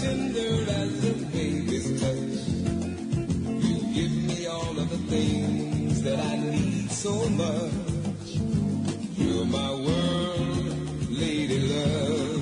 tender as a baby's touch. You give me all of the things that I need so much. You're my world, lady love.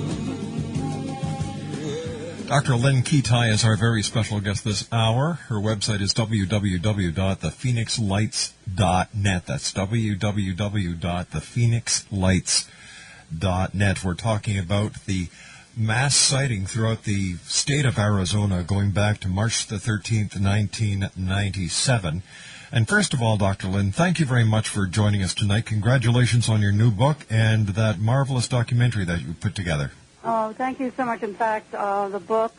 Dr. Lynne Kitei is our very special guest this hour. Her website is www.thephoenixlights.net. That's www.thephoenixlights.net. We're talking about the mass sighting throughout the state of Arizona going back to March the 13th, 1997. And first of all, Dr. Lynne, thank you very much for joining us tonight. Congratulations on your new book and that marvelous documentary that you put together. Oh, thank you so much. In fact, the book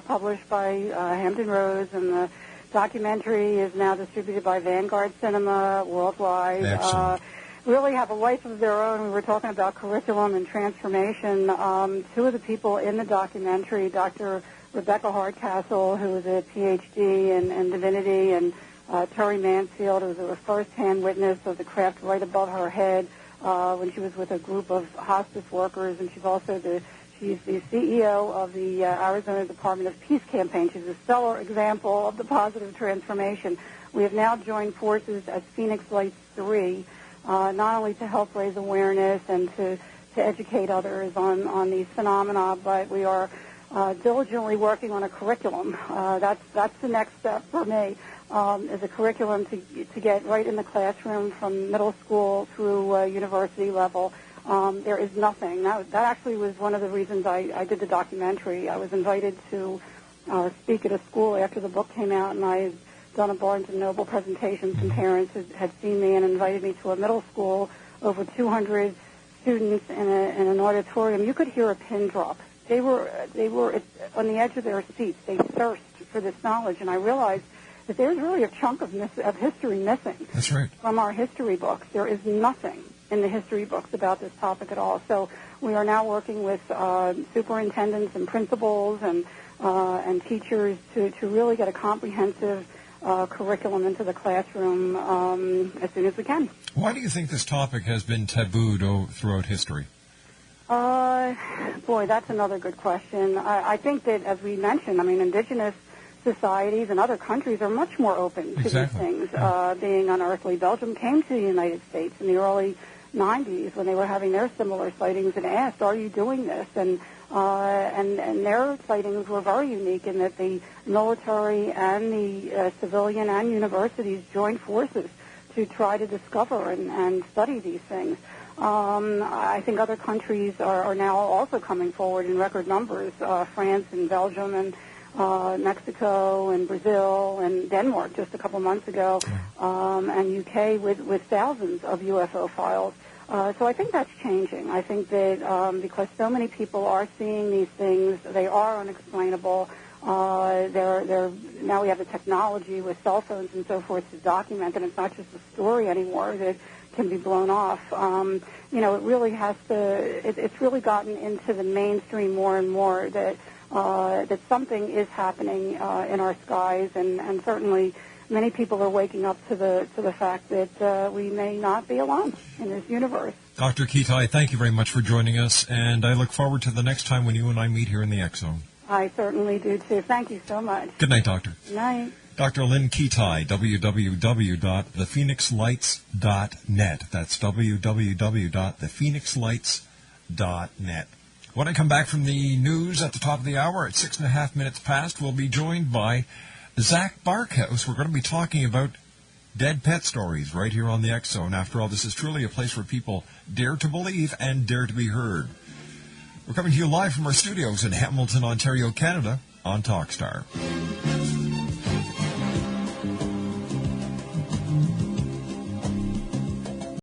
published by Hampton Roads and the documentary is now distributed by Vanguard Cinema worldwide. Excellent. Really have a life of their own. We were talking about curriculum and transformation. Two of the people in the documentary, Dr. Rebecca Hardcastle, who was a Ph.D. in divinity, and Terry Mansfield, who was a first-hand witness of the craft right above her head when she was with a group of hospice workers, and she's also She's the CEO of the Arizona Department of Peace Campaign. She's a stellar example of the positive transformation. We have now joined forces as Phoenix Lights 3, not only to help raise awareness and to educate others on these phenomena, but we are diligently working on a curriculum. That's the next step for me, is a curriculum to get right in the classroom from middle school through university level. There is nothing. That actually was one of the reasons I did the documentary. I was invited to speak at a school after the book came out, and I had done a Barnes & Noble presentation. Some parents had seen me and invited me to a middle school, over 200 students in an auditorium. You could hear a pin drop. They were on the edge of their seats. They thirst for this knowledge, and I realized that there's really a chunk of history missing. That's right. From our history books. There is nothing in the history books about this topic at all. So we are now working with superintendents and principals and teachers to really get a comprehensive curriculum into the classroom as soon as we can. Why do you think this topic has been tabooed throughout history? Boy, that's another good question. I think that, as we mentioned, indigenous societies and other countries are much more open to these things being unearthly. Belgium came to the United States in the early 90s when they were having their similar sightings and asked, "Are you doing this?" And their sightings were very unique in that the military and the civilian and universities joined forces to try to discover and study these things. I think other countries are now also coming forward in record numbers. France and Belgium and Mexico and Brazil and Denmark just a couple months ago, and UK with thousands of UFO files. So I think that's changing. I think that because so many people are seeing these things, they are unexplainable. Now we have the technology with cell phones and so forth to document, and it's not just a story anymore that can be blown off. It really has to. It's really gotten into the mainstream more and more that something is happening in our skies, and certainly many people are waking up to the fact that we may not be alone in this universe. Dr. Kitei, thank you very much for joining us, and I look forward to the next time when you and I meet here in the X Zone. I certainly do, too. Thank you so much. Good night, Doctor. Good night. Dr. Lynne Kitei, www.thephoenixlights.net. That's www.thephoenixlights.net. When I come back from the news at the top of the hour at 6.5 minutes past, we'll be joined by Zach Barkhouse. We're going to be talking about dead pet stories right here on the X Zone. After all, this is truly a place where people dare to believe and dare to be heard. We're coming to you live from our studios in Hamilton, Ontario, Canada, on Talkstar.